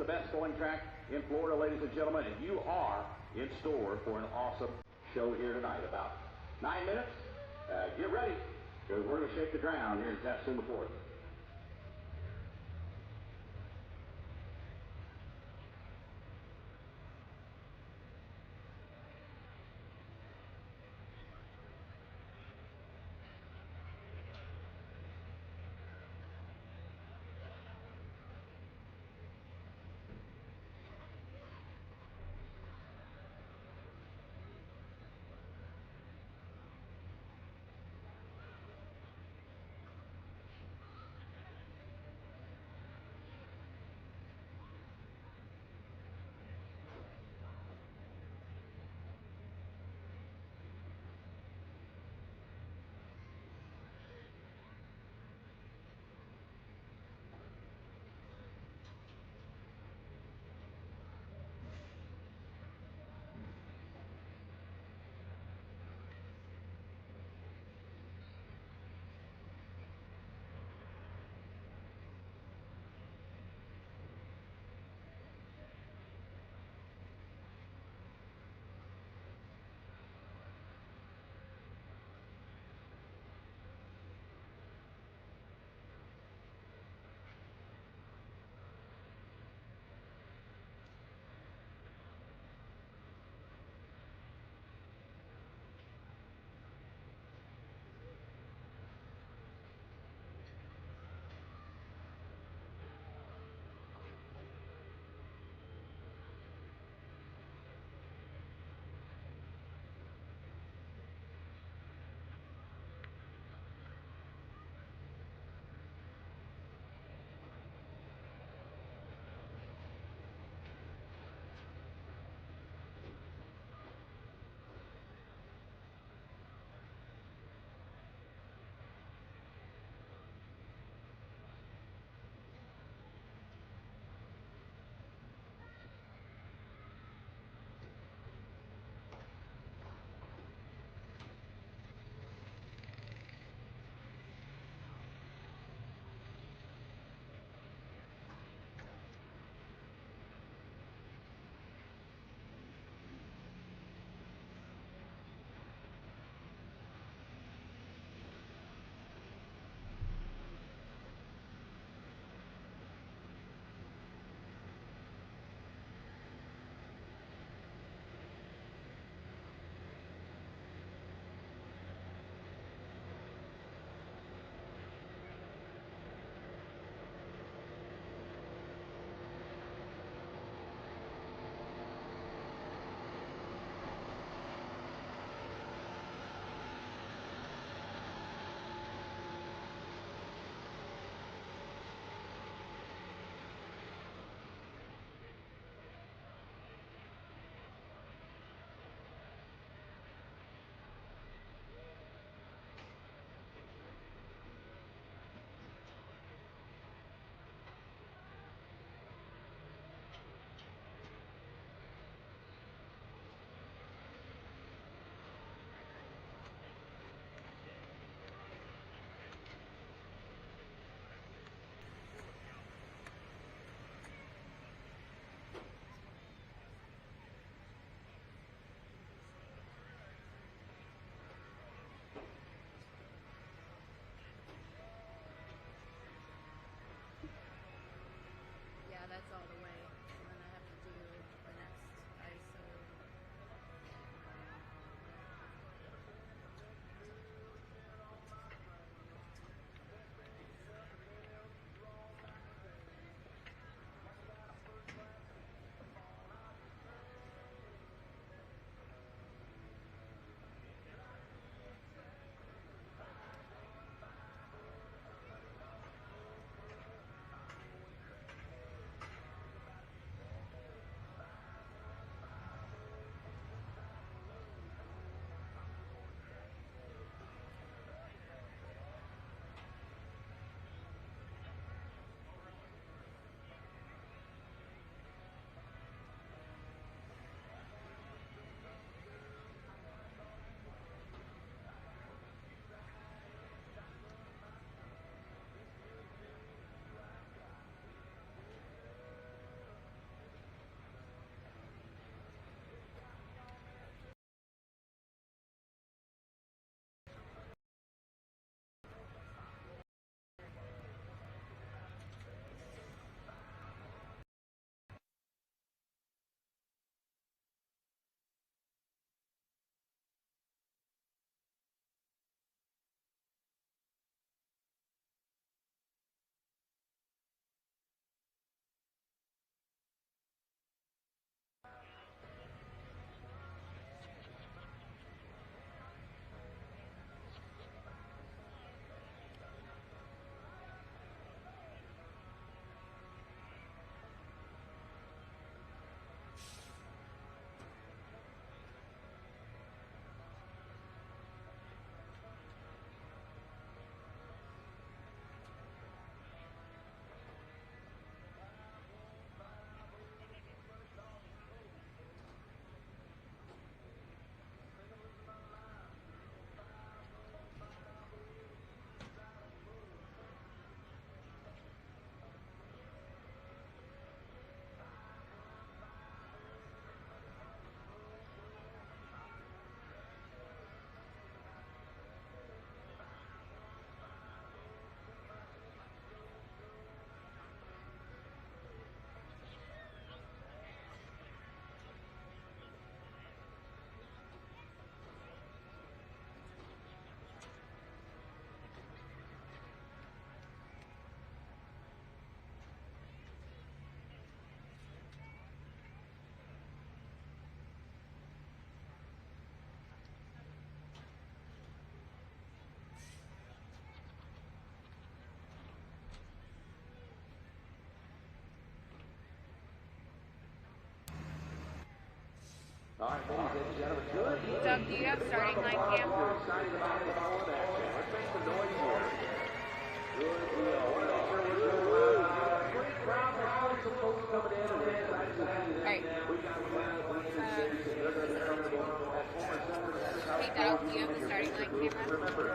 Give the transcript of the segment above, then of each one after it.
the best going track in Florida, ladies and gentlemen, and you are in store for an awesome show here tonight. About 9 minutes. Get ready, because we're going to shake the ground here in Jackson, Florida. All right, ladies and gentlemen, good. Doug, do you have starting line cam? We're excited about this all in action. Let's make some noise here. Good deal. I want to make sure we're doing great crowd. There's some folks coming in, and we're excited to see them. All right. We got Hey, Doug, do you have the starting line camera? Remember,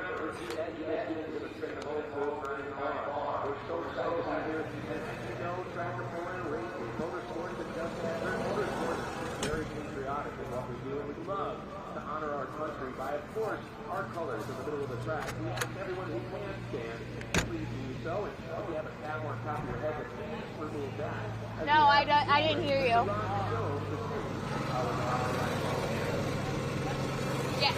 we're so excited to be here. As you know, tractor pulling, racing, motorsports, and just motorsports is very patriotic in what we do, and we love to honor our country by, of course, our colors in the middle of the track. We ask everyone who can stand, please do so. And if you have a towel on top of your head, please remove that. No, I didn't hear you. Yes.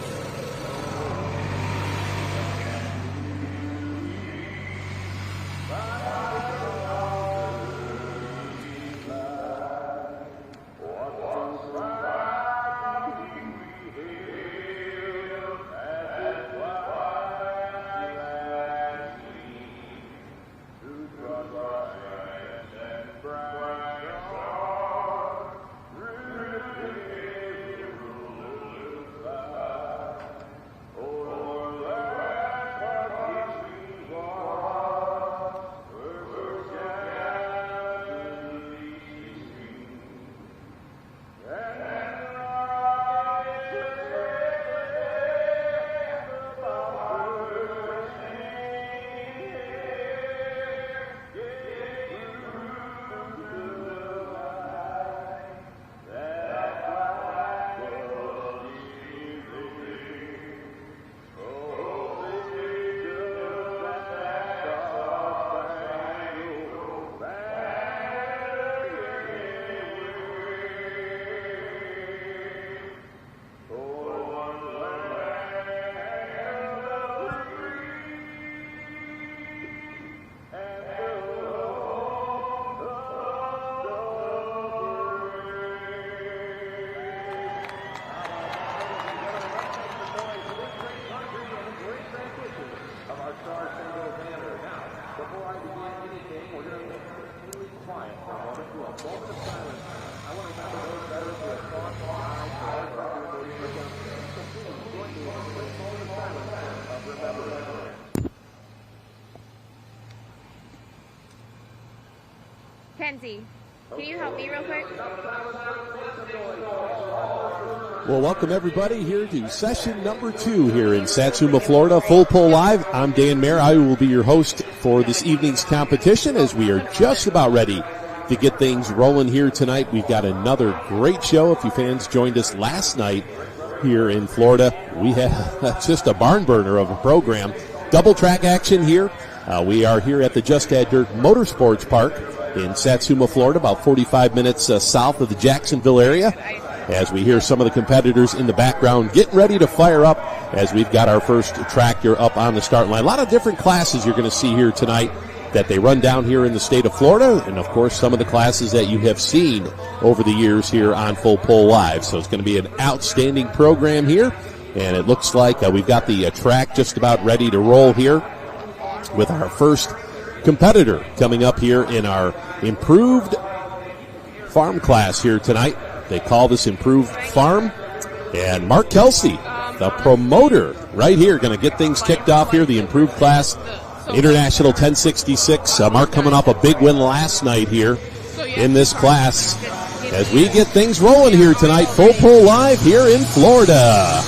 Kenzie, can you help me real quick? Well, welcome everybody here to session number 2 here in Satsuma, Florida. Full Pull Live. I'm Dan Mayer. I will be your host for this evening's competition as we are just about ready to get things rolling here tonight. We've got another great show. If you fans joined us last night here in Florida, we had just a barn burner of a program. Double track action here. We are here at the Just Add Dirt Motorsports Park in Satsuma, Florida, about 45 minutes south of the Jacksonville area, as we hear some of the competitors in the background getting ready to fire up as we've got our first tractor up on the start line. A lot of different classes you're going to see here tonight that they run down here in the state of Florida, and of course some of the classes that you have seen over the years here on Full Pull Live. So it's going to be an outstanding program here, and it looks like we've got the track just about ready to roll here with our first competitor coming up here in our improved farm class here tonight. They call this improved farm. And Mark Kelsey, the promoter, right here, going to get things kicked off here, the improved class, International 1066. Mark coming off a big win last night here in this class. As we get things rolling here tonight, Full Pull Live here in Florida.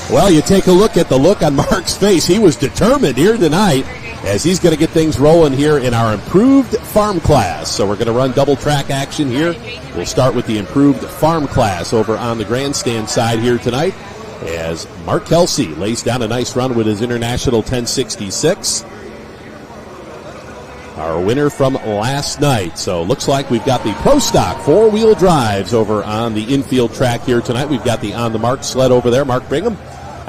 Well, you take a look at the look on Mark's face. He was determined here tonight as he's going to get things rolling here in our improved farm class. So we're going to run double track action here. We'll start with the improved farm class over on the grandstand side here tonight as Mark Kelsey lays down a nice run with his International 1066. Our winner from last night. So looks like we've got the Prostock four-wheel drives over on the infield track here tonight. We've got the On the Mark sled over there, Mark Brigham,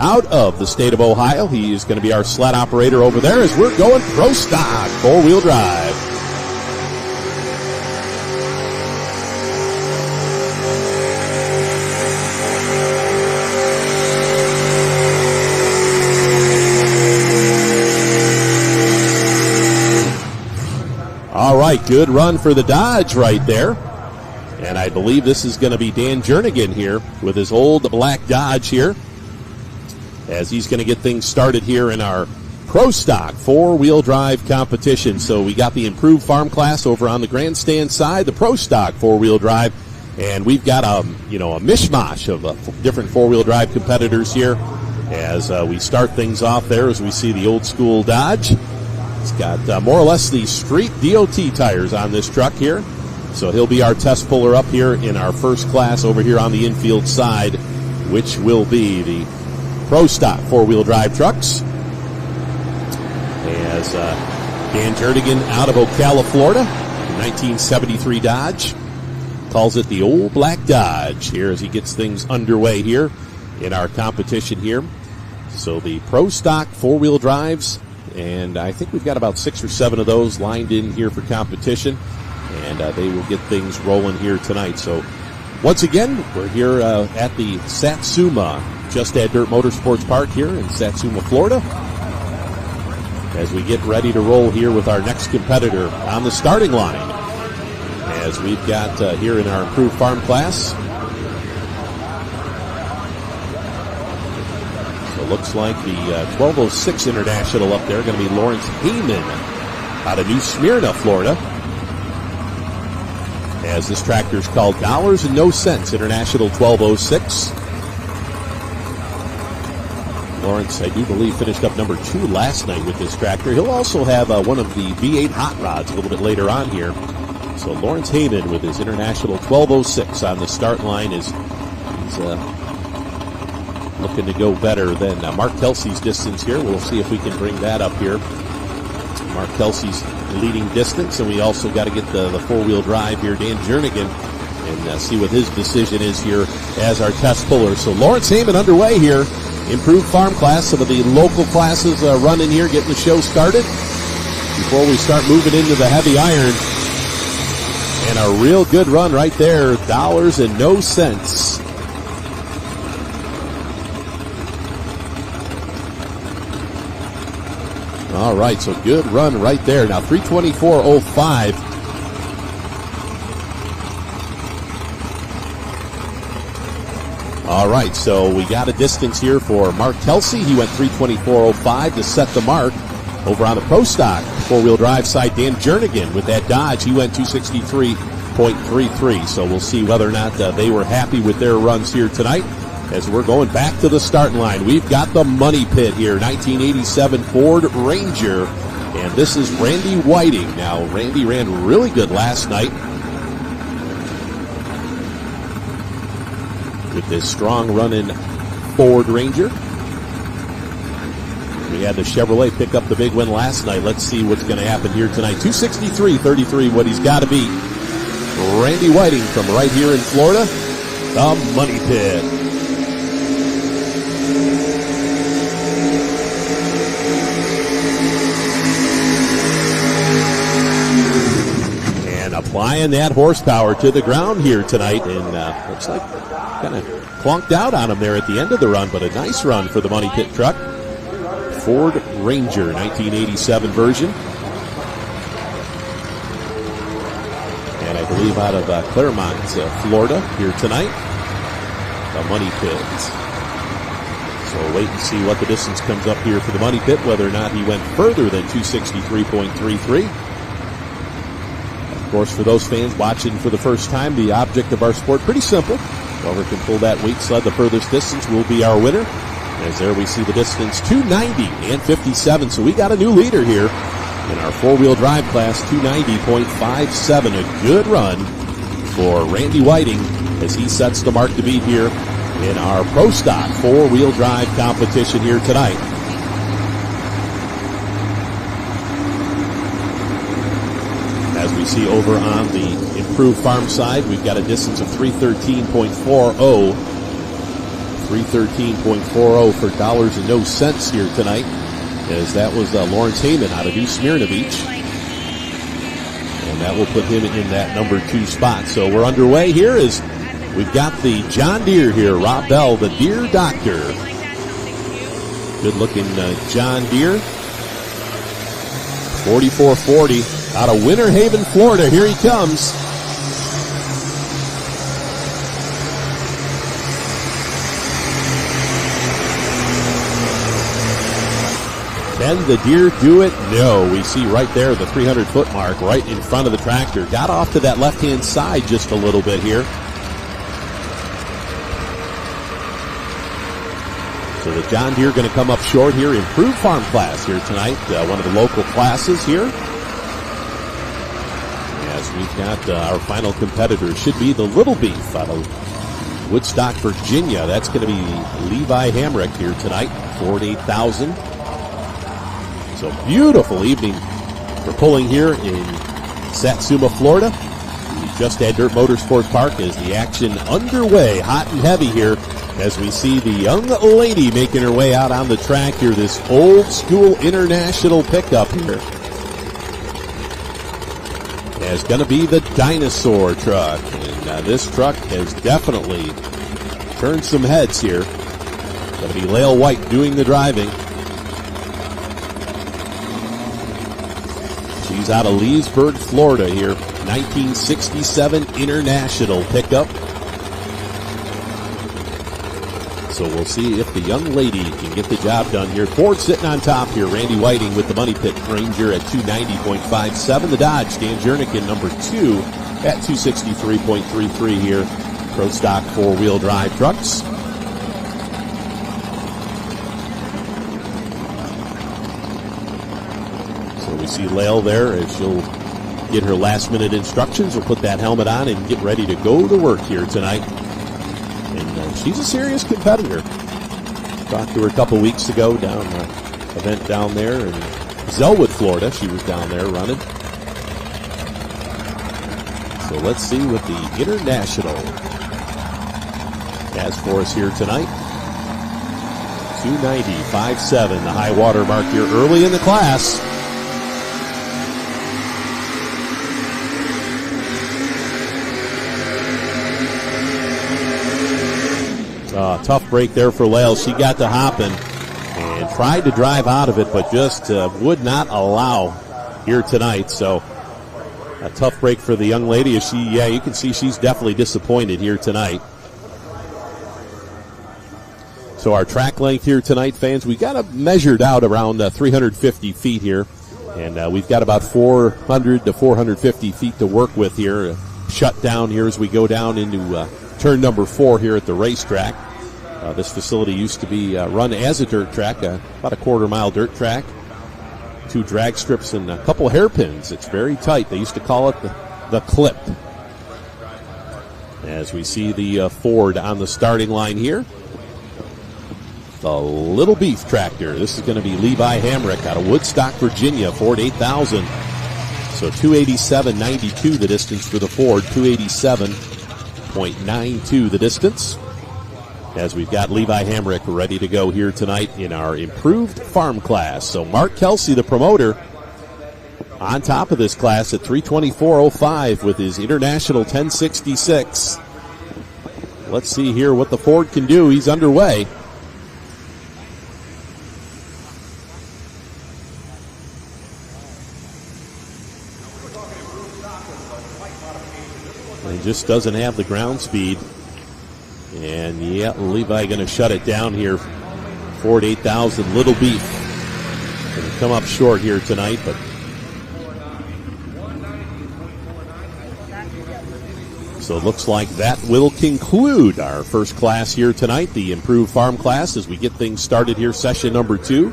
out of the state of Ohio. He is going to be our sled operator over there as we're going Prostock four-wheel drive. right, good run for the Dodge right there. And I believe this is going to be Dan Jernigan here with his old black Dodge here, as he's going to get things started here in our Prostock four-wheel drive competition. So we got the improved farm class over on the grandstand side, the Prostock four-wheel drive, and we've got a mishmash of different four-wheel drive competitors here as we start things off there. As we see the old school Dodge, it's got more or less the street DOT tires on this truck here. So he'll be our test puller up here in our first class over here on the infield side, which will be the Prostock four-wheel drive trucks. As Dan Jernigan out of Ocala, Florida, 1973 Dodge, calls it the old black Dodge here as he gets things underway here in our competition here. So the Prostock four-wheel drives, and I think we've got about 6 or 7 of those lined in here for competition. And they will get things rolling here tonight. So once again, we're here at the Satsuma Just Add Dirt Motorsports Park here in Satsuma, Florida, as we get ready to roll here with our next competitor on the starting line. As we've got here in our improved farm class. So it looks like the 1206 International up there, going to be Lawrence Heyman out of New Smyrna, Florida. As this tractor is called Dollars and No Cents International 1206. Lawrence, I do believe, finished up number 2 last night with this tractor. He'll also have one of the V8 hot rods a little bit later on here. So Lawrence Heyman with his International 1206 on the start line he's looking to go better than Mark Kelsey's distance here. We'll see if we can bring that up here. Mark Kelsey's leading distance, and we also got to get the four-wheel drive here, Dan Jernigan, and see what his decision is here as our test puller. So Lawrence Heyman underway here, improved farm class, some of the local classes running here, getting the show started before we start moving into the heavy iron. And a real good run right there, Dollars and No Cents. All right, so good run right there. Now 3:24.05. All right, so we got a distance here for Mark Kelsey. He went 3:24.05 to set the mark. Over on the Prostock four-wheel drive side, Dan Jernigan with that Dodge, he went 263.33. So we'll see whether or not they were happy with their runs here tonight. As we're going back to the starting line, we've got the money pit here, 1987 Ford Ranger, and this is Randy Whiting. Now, Randy ran really good last night with this strong running Ford Ranger. We had the Chevrolet pick up the big win last night. Let's see what's going to happen here tonight. 263.33, what he's got to beat. Randy Whiting from right here in Florida, the money pit. Applying that horsepower to the ground here tonight, and looks like kind of clunked out on him there at the end of the run, but a nice run for the money pit truck. Ford Ranger, 1987 version. And I believe out of Claremont, Florida here tonight, the money pit. So we'll wait and see what the distance comes up here for the money pit, whether or not he went further than 263.33. Of course, for those fans watching for the first time, the object of our sport, pretty simple. Whoever can pull that weight sled the furthest distance will be our winner. As there we see the distance, 290 and 57. So we got a new leader here in our four-wheel drive class, 290.57. A good run for Randy Whiting as he sets the mark to beat here in our Prostock four-wheel drive competition here tonight. As we see over on the improved farm side, we've got a distance of 313.40. 313.40 for Dollars and No Cents here tonight, as that was Lawrence Heyman out of New Smyrna Beach. And that will put him in that number 2 spot. So we're underway here as we've got the John Deere here, Rob Bell, the Deere Doctor. Good looking John Deere. 4440. Out of Winter Haven, Florida, here he comes. Can the deer do it? No. We see right there the 300-foot mark right in front of the tractor. Got off to that left-hand side just a little bit here. So the John Deere going to come up short here. Improved farm class here tonight. One of the local classes here. As we've got our final competitor should be the Little Beef out of Woodstock, Virginia. That's going to be Levi Hamrick here tonight. Ford 8000. So beautiful evening for pulling here in Satsuma, Florida. We just had Dirt Motorsports Park as the action underway, hot and heavy here, as we see the young lady making her way out on the track here, this old school international pickup here. It's going to be the dinosaur truck, and this truck has definitely turned some heads here. Going to be Lael White doing the driving. She's out of Leesburg, Florida here. 1967 International pickup. So we'll see if the young lady can get the job done here. Ford sitting on top here. Randy Whiting with the Money Pit Ranger at 290.57. The Dodge, Dan Jernigan, number 2 at 263.33 here. Prostock four-wheel drive trucks. We see Lael there as she'll get her last-minute instructions. We'll put that helmet on and get ready to go to work here tonight. And she's a serious competitor. Talked to her a couple weeks ago down event down there in Zellwood, Florida. She was down there running. So let's see what the International has for us here tonight. 290.57, the high water mark here early in the class. Tough break there for Lael. She got to hopping and tried to drive out of it, but just would not allow here tonight. So a tough break for the young lady. As you can see she's definitely disappointed here tonight. So our track length here tonight, fans, we got it measured out around 350 feet here. And we've got about 400 to 450 feet to work with here. Shut down here as we go down into turn number 4 here at the racetrack. This facility used to be run as a dirt track, about a quarter-mile dirt track. 2 drag strips and a couple hairpins. It's very tight. They used to call it the clip. As we see the Ford on the starting line here. The Little Beef tractor. This is going to be Levi Hamrick out of Woodstock, Virginia, Ford 8000. So 287.92 the distance for the Ford, 287.92 the distance. As we've got Levi Hamrick ready to go here tonight in our improved farm class. So Mark Kelsey, the promoter, on top of this class at 324.05 with his International 1066. Let's see here what the Ford can do. He's underway. He just doesn't have the ground speed. And yeah, Levi going to shut it down here. Ford 8000 Little Beef. Going to come up short here tonight, but so it looks like that will conclude our first class here tonight, the improved farm class, as we get things started here, session number 2.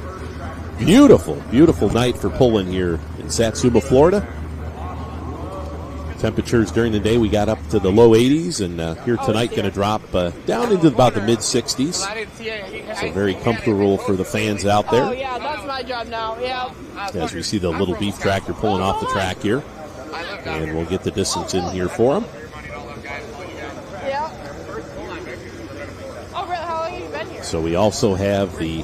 Beautiful, beautiful night for pulling here in Satsuma, Florida. Temperatures during the day, we got up to the low 80s, and here tonight going to drop down into about the mid-60s. So very comfortable for the fans out there. Oh, yeah, that's my job now. Yeah. As we see the Little Beef tractor pulling off the track here. And we'll get the distance in here for him. Yeah. Oh, really? How long have you been here? So we also have the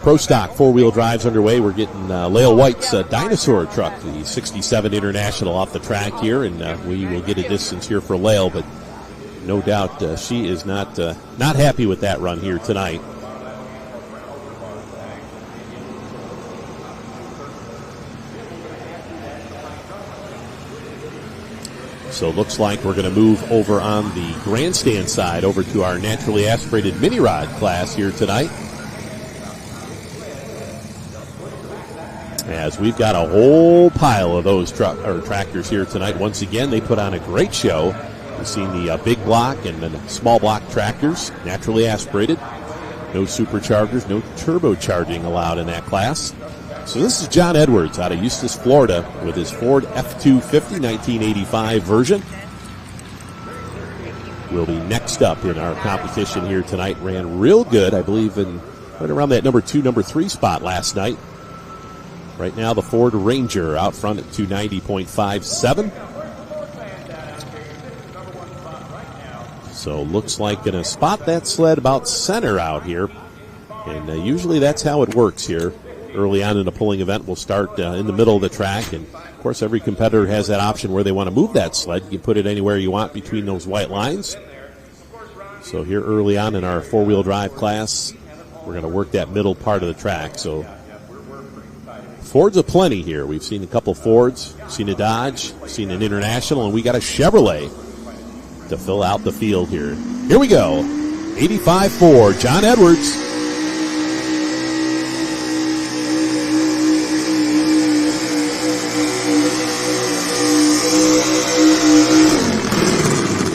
Prostock four-wheel drives underway. We're getting Lael White's dinosaur truck, the 67 International, off the track here, and we will get a distance here for Lael, but no doubt she is not happy with that run here tonight. So it looks like we're going to move over on the grandstand side over to our naturally aspirated mini rod class here tonight. As we've got a whole pile of those tractors here tonight. Once again, they put on a great show. We've seen the big block and the small block tractors, naturally aspirated. No superchargers, no turbocharging allowed in that class. So this is John Edwards out of Eustis, Florida, with his Ford F-250 1985 version. Will be next up in our competition here tonight. Ran real good, I believe, in right around that number 2, number 3 spot last night. Right now, the Ford Ranger out front at 290.57. So looks like going to spot that sled about center out here. And usually that's how it works here. Early on in a pulling event, we'll start in the middle of the track. And, of course, every competitor has that option where they want to move that sled. You can put it anywhere you want between those white lines. So here early on in our four-wheel drive class, we're going to work that middle part of the track. So Fords aplenty here. We've seen a couple Fords, seen a Dodge, seen an International, and we got a Chevrolet to fill out the field here. Here we go. 85 Ford, John Edwards.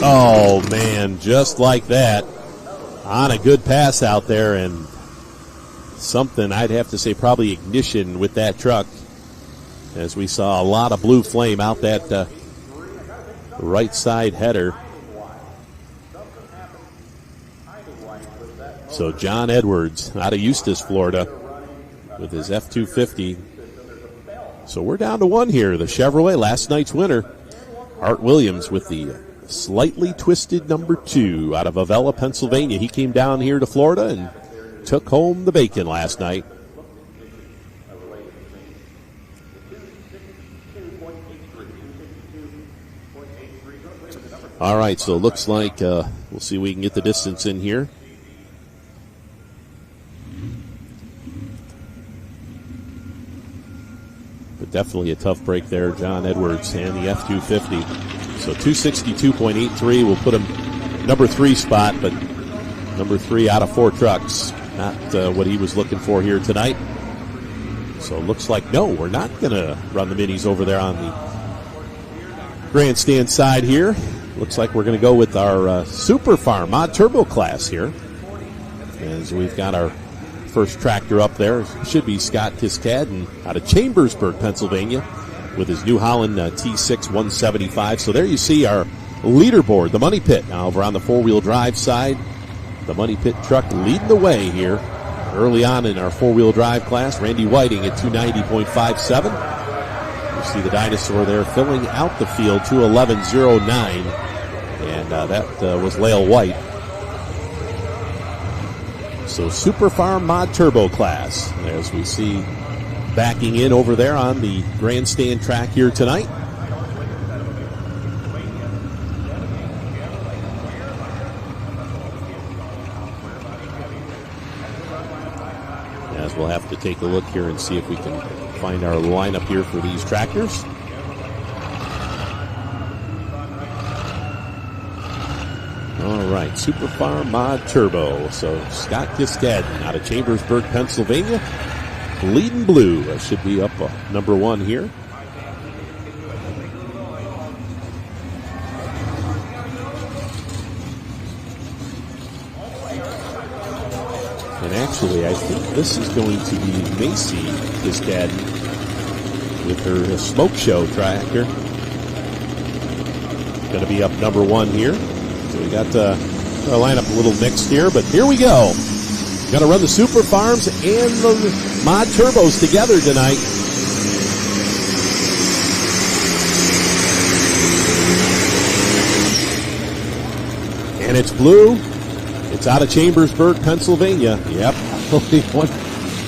Oh, man, just like that. On a good pass out there, and something I'd have to say probably ignition with that truck, as we saw a lot of blue flame out that right side header. So John Edwards out of Eustis, Florida, with his F-250. So we're down to one here. The Chevrolet, last night's winner. Art Williams with the slightly twisted number 2 out of Avella, Pennsylvania. He came down here to Florida and took home the bacon last night. All right, so it looks like we'll see if we can get the distance in here. But definitely a tough break there, John Edwards and the F-250. So 262.83 will put him number 3 spot, but number 3 out of 4 trucks. Not what he was looking for here tonight. So it looks like, no, we're not going to run the minis over there on the grandstand side here. Looks like we're going to go with our Super Farm Mod Turbo class here. As we've got our first tractor up there. Should be Scott Tiscadden out of Chambersburg, Pennsylvania, with his New Holland T6 175. So there you see our leaderboard, the Money Pit. Now over on the four-wheel drive side, the Money Pit truck leading the way here early on in our four-wheel drive class. Randy Whiting at 290.57. You see the dinosaur there filling out the field, 211.09. And that was Lael White. So Super Farm Mod Turbo class, as we see backing in over there on the grandstand track here tonight. As we'll have to take a look here and see if we can find our lineup here for these tractors. All right, Super Farm Mod Turbo. So Scott Tiscadden out of Chambersburg, Pennsylvania. Bleeding blue. That should be up number 1 here. And actually, I think this is going to be Macy Tiscadden with her Smoke Show tractor. Going to be up number 1 here. So we got our lineup a little mixed here, but here we go. Going to run the Super Farms and the Mod Turbos together tonight. And it's blue. It's out of Chambersburg, Pennsylvania. Yep, only one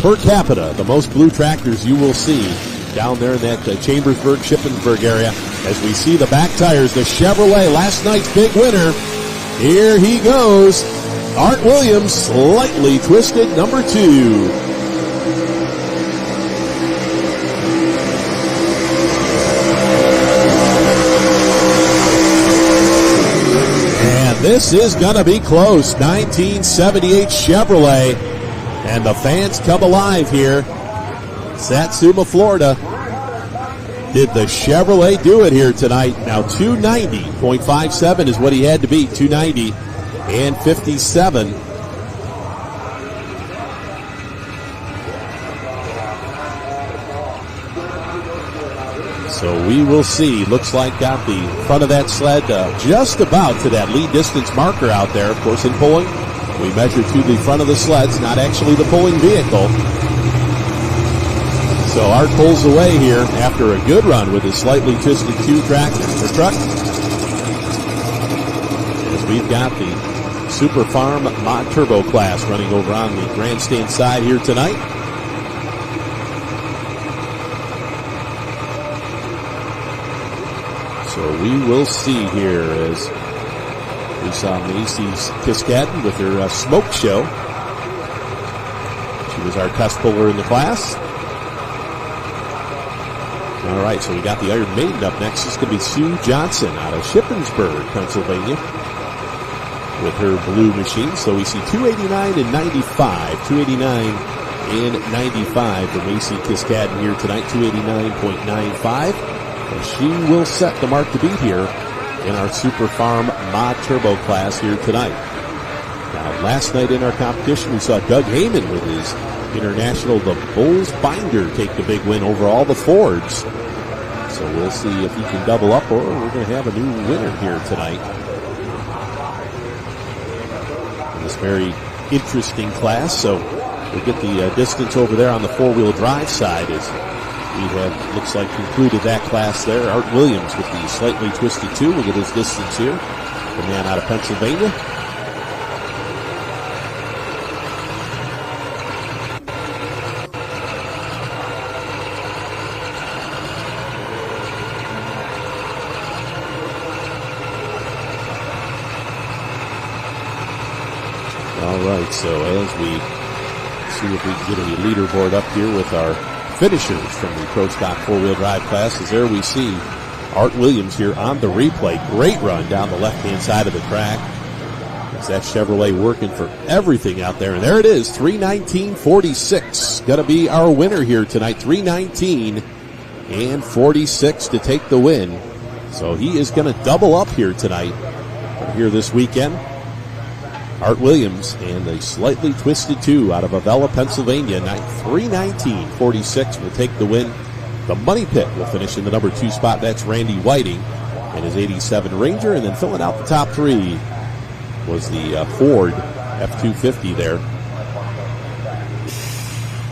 per capita. The most blue tractors you will see down there in that Chambersburg, Shippensburg area. As we see the back tires, the Chevrolet, last night's big winner. Here he goes. Art Williams, slightly twisted, number 2. this is going to be close. 1978 Chevrolet. And the fans come alive here. Satsuma, Florida. Did the Chevrolet do it here tonight? Now 290.57 is what he had to beat. 290 and 57. So we will see. Looks like got the front of that sled just about to that lead distance marker out there. Of course, in pulling, we measure to the front of the sleds, not actually the pulling vehicle. So Art pulls away here after a good run with his slightly twisted truck. As we've got the Super Farm Mod Turbo class running over on the grandstand side here tonight. So we will see here as we saw Macy's Kiskadden with her smoke show. She was our test puller in the class. All right, so we got the Iron Maiden up next. This is going to be Sue Johnson out of Shippensburg, Pennsylvania, with her blue machine. So we see 289 and 95. 289 and 95 for Macy Kiskadden here tonight, 289.95. And she will set the mark to beat here in our Super Farm Mod Turbo class here tonight. Now, last night in our competition, we saw Doug Heyman with his International, the Bulls Binder, take the big win over all the Fords. So we'll see if he can double up, or we're going to have a new winner here tonight. In this very interesting class. So we'll get the distance over there on the four-wheel drive side as we have, looks like, concluded that class there. Art Williams with the slightly twisted 2. We'll get his distance here. The man out of Pennsylvania. All right, so as we see if we can get a leaderboard up here with our finishers from the Prostock four-wheel drive classes, there we see Art Williams here on the replay. Great run down the left-hand side of the track. It's that Chevrolet working for everything out there. And there it is, 319.46. Going to be our winner here tonight, 319 and 46 to take the win. So he is going to double up here tonight, here this weekend. Art Williams and a slightly twisted 2 out of Avella, Pennsylvania. 319.46 will take the win. The Money Pit will finish in the number 2 spot. That's Randy Whiting and his 87 Ranger. And then filling out the top 3 was the Ford F-250 there.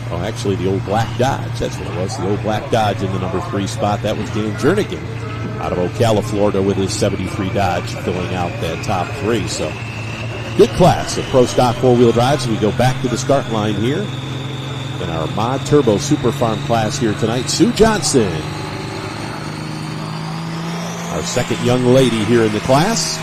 Oh, actually the old Black Dodge. That's what it was. The old Black Dodge in the number 3 spot. That was Dan Jernigan out of Ocala, Florida with his 73 Dodge filling out that top 3. So good class of Prostock four-wheel drives. We go back to the start line here in our Mod Turbo Super Farm class here tonight. Sue Johnson, our second young lady here in the class.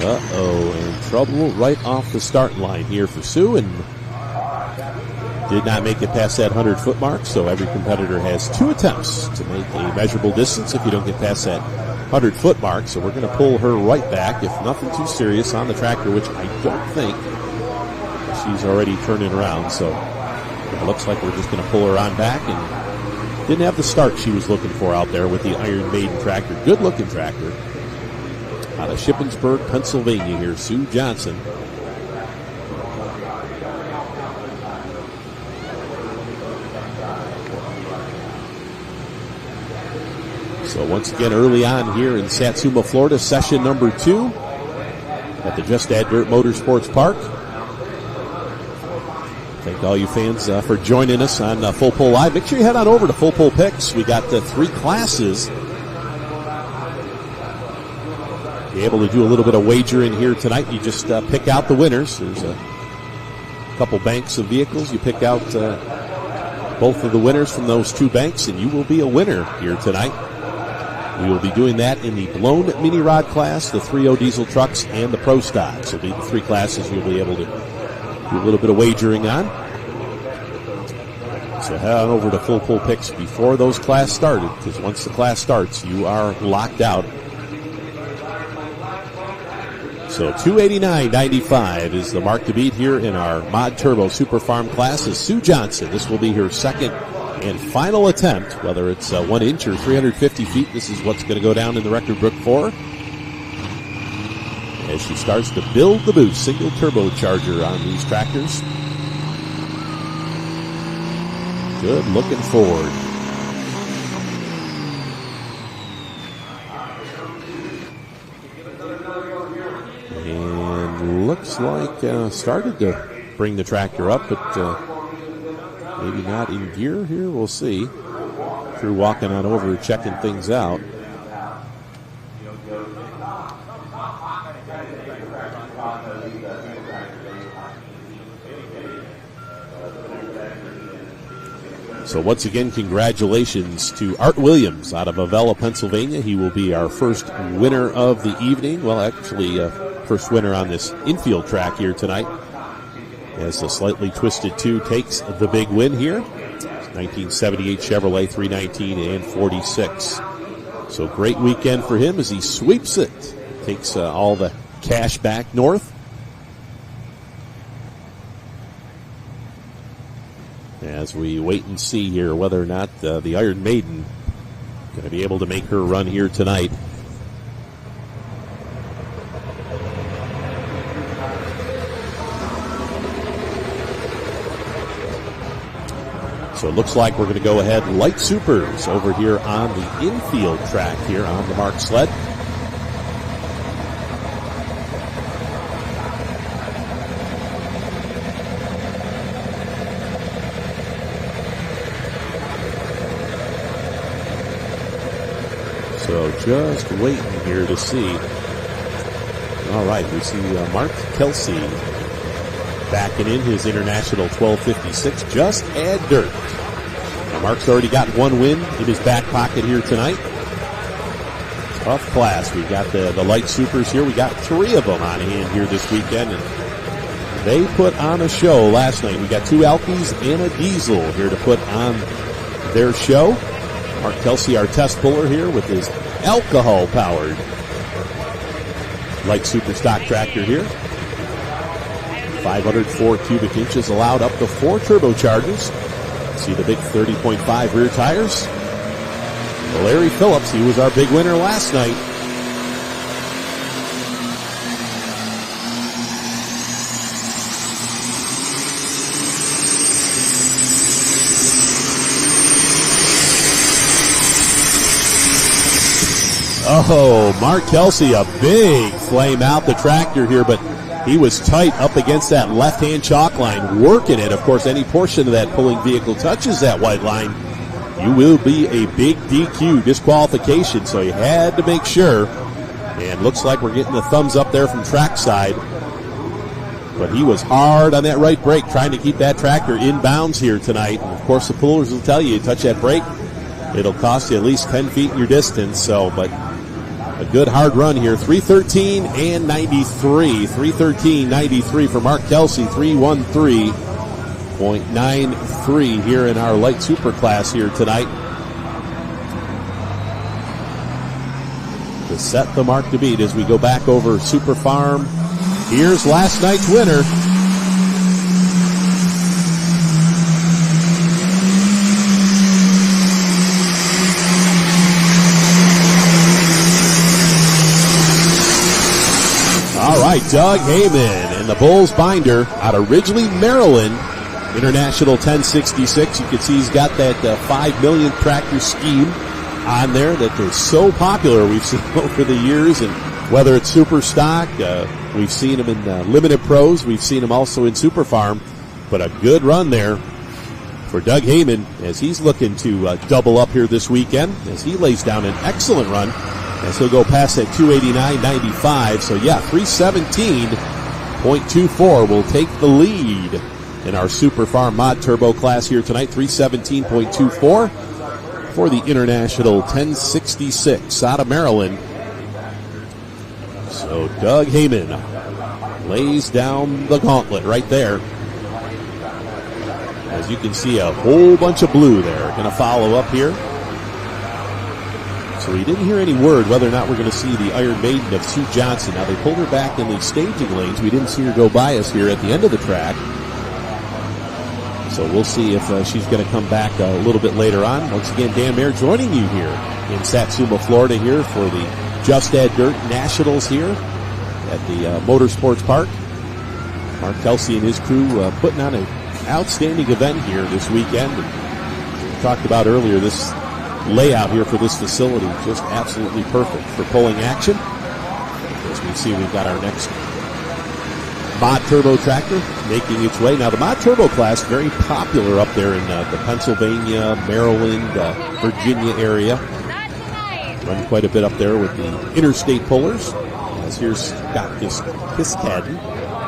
And trouble right off the start line here for Sue, and did not make it past that 100-foot mark. So every competitor has 2 attempts to make a measurable distance if you don't get past that 100-foot mark. So we're going to pull her right back, if nothing too serious, on the tractor, which I don't think. She's already turning around, so it looks like we're just going to pull her on back, and didn't have the start she was looking for out there with the Iron Maiden tractor. Good-looking tractor out of Shippensburg, Pennsylvania here, Sue Johnson. So once again, early on here in Satsuma, Florida, session number 2 at the Just Add Dirt Motorsports Park. Thank all you fans for joining us on Full Pull Live. Make sure you head on over to Full Pull Picks. We got 3 classes. Be able to do a little bit of wagering here tonight. You just pick out the winners. There's a couple banks of vehicles. You pick out both of the winners from those 2 banks, and you will be a winner here tonight. We will be doing that in the blown mini rod class, the 3.0 diesel trucks, and the Prostock. So these are the 3 classes you'll be able to do a little bit of wagering on. So head on over to Full Pull Picks before those class started, because once the class starts, you are locked out So 289.95 is the mark to beat here in our Mod Turbo Super Farm class. Is Sue Johnson. This will be her second and final attempt, whether it's 1 inch or 350 feet. This is what's going to go down in the record book for her, as she starts to build the boost. Single turbocharger on these tractors. Good looking forward. And looks like started to bring the tractor up, but maybe not in gear here. We'll see. Through walking on over, checking things out. So once again, congratulations to Art Williams out of Avella, Pennsylvania. He will be our first winner of the evening. Well, actually, first winner on this infield track here tonight, as the Slightly Twisted 2 takes the big win here. 1978 Chevrolet 319 and 46. So great weekend for him as he sweeps it. Takes all the cash back north. As we wait and see here whether or not the Iron Maiden going to be able to make her run here tonight. So it looks like we're going to go ahead light supers over here on the infield track here on the Mark sled. So just waiting here to see. All right, we see Mark Kelsey backing in his International 1256. Just add dirt. Now Mark's already got 1 win in his back pocket here tonight. Tough class. We've got the light supers here. We got 3 of them on hand here this weekend, and they put on a show last night. We got 2 Alkies and a diesel here to put on their show. Mark Kelsey, our test puller here with his alcohol-powered light super stock tractor here. 504 cubic inches allowed, up to 4 turbochargers. See the big 30.5 rear tires. Larry Phillips, he was our big winner last night. Oh, Mark Kelsey, a big flame out the tractor here, but he was tight up against that left-hand chalk line, working it. Of course, any portion of that pulling vehicle touches that white line, you will be a big DQ, disqualification, so you had to make sure. And looks like we're getting the thumbs up there from trackside. But he was hard on that right brake, trying to keep that tractor in bounds here tonight. And of course, the pullers will tell you touch that brake, it'll cost you at least 10 feet in your distance. So, but a good hard run here. 313 and 93. 313.93 for Mark Kelsey. 313.93 here in our light super class here tonight. To set the mark to beat as we go back over Super Farm. Here's last night's winner. All right, Doug Heyman and the Bulls binder out of Ridgely, Maryland. International 1066. You can see he's got that 5 million tractor scheme on there that is so popular. We've seen over the years, and whether it's super stock, we've seen him in limited pros. We've seen him also in Super Farm. But a good run there for Doug Heyman as he's looking to double up here this weekend as he lays down an excellent run. As he'll go past that 289.95. So, yeah, 317.24 will take the lead in our Super Farm Mod Turbo class here tonight. 317.24 for the International 1066 out of Maryland. So, Doug Heyman lays down the gauntlet right there. As you can see, a whole bunch of blue there. Going to follow up here. So we didn't hear any word whether or not we're going to see the Iron Maiden of Sue Johnson. Now, they pulled her back in the staging lanes. We didn't see her go by us here at the end of the track. So we'll see if she's going to come back a little bit later on. Once again, Dan Mayer joining you here in Satsuma, Florida here for the Just Add Dirt Nationals here at the Motorsports Park. Mark Kelsey and his crew putting on an outstanding event here this weekend. And we talked about earlier this layout here for this facility, just absolutely perfect for pulling action. As we see, we've got our next mod turbo tractor making its way. Now, the mod turbo class, very popular up there in the Pennsylvania, Maryland, Virginia area. Run quite a bit up there with the interstate pullers. As here's Scott Kiskadden.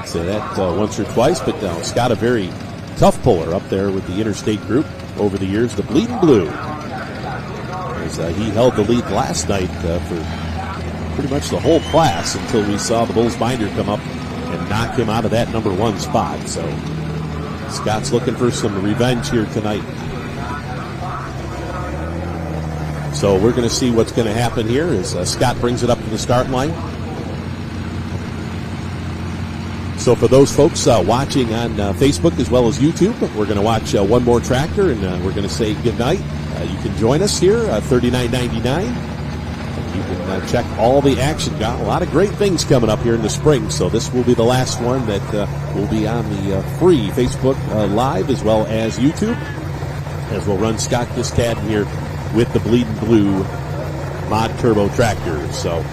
Say that once or twice, but Scott, a very tough puller up there with the interstate group over the years. The Bleeding Blue, as he held the lead last night for pretty much the whole class until we saw the Bulls binder come up and knock him out of that number 1 spot. So Scott's looking for some revenge here tonight. So we're going to see what's going to happen here as Scott brings it up to the start line. So for those folks watching on Facebook as well as YouTube, we're going to watch one more tractor, and we're going to say goodnight. You can join us here, $39.99. You can check all the action. Got a lot of great things coming up here in the spring, so this will be the last one that will be on the free Facebook Live as well as YouTube, as we'll run Scott Kiskadden here with the Bleeding Blue mod turbo tractor. So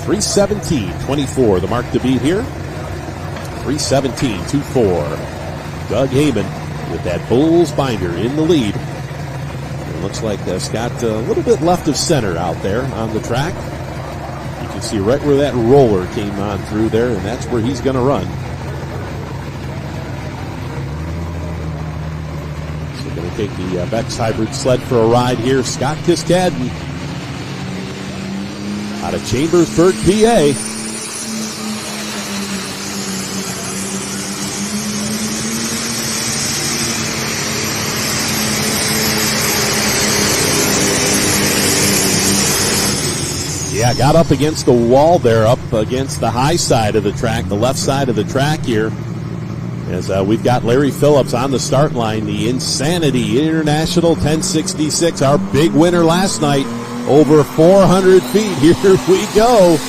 3:17:24, the mark to beat here. 3:17:24. Doug Heyman with that Bulls binder in the lead. It looks like Scott a little bit left of center out there on the track. You can see right where that roller came on through there, and that's where he's going to run. So going to take the Bex Hybrid sled for a ride here. Scott Kiskadden out of Chambersburg, PA. Yeah, got up against the wall there, up against the high side of the track, the left side of the track here. As we've got Larry Phillips on the start line, the Insanity International 1066, our big winner last night, over 400 feet. Here we go.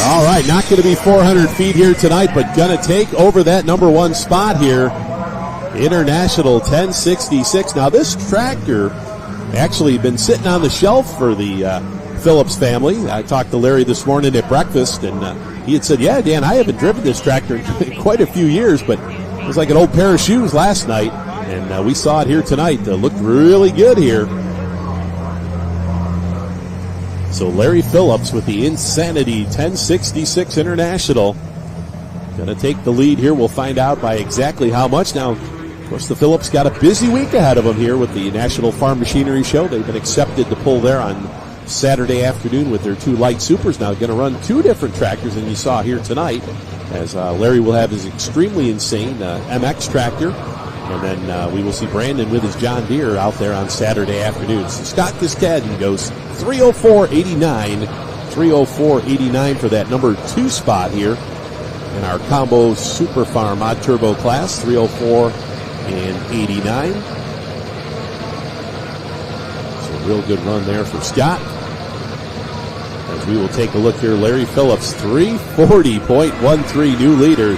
All right, not going to be 400 feet here tonight, but going to take over that number 1 spot here. International 1066. Now, this tractor actually been sitting on the shelf for the Phillips family. I talked to Larry this morning at breakfast, and he had said, yeah, Dan, I haven't driven this tractor in quite a few years, but it was like an old pair of shoes last night, and we saw it here tonight. It looked really good here. So Larry Phillips with the Insanity 1066 International going to take the lead here. We'll find out by exactly how much. Now, of course, the Phillips got a busy week ahead of them here with the National Farm Machinery Show. They've been accepted to pull there on Saturday afternoon with their 2 light supers. Now going to run 2 different tractors than you saw here tonight, as Larry will have his extremely insane MX tractor, and then we will see Brandon with his John Deere out there on Saturday afternoon. So Scott Kiskadden goes 3:04.89, 3:04.89 for that number 2 spot here in our combo Super Farm Mod Turbo class, 3:04.89. So a real good run there for Scott. As we will take a look here, Larry Phillips, 3:40.13, new leader.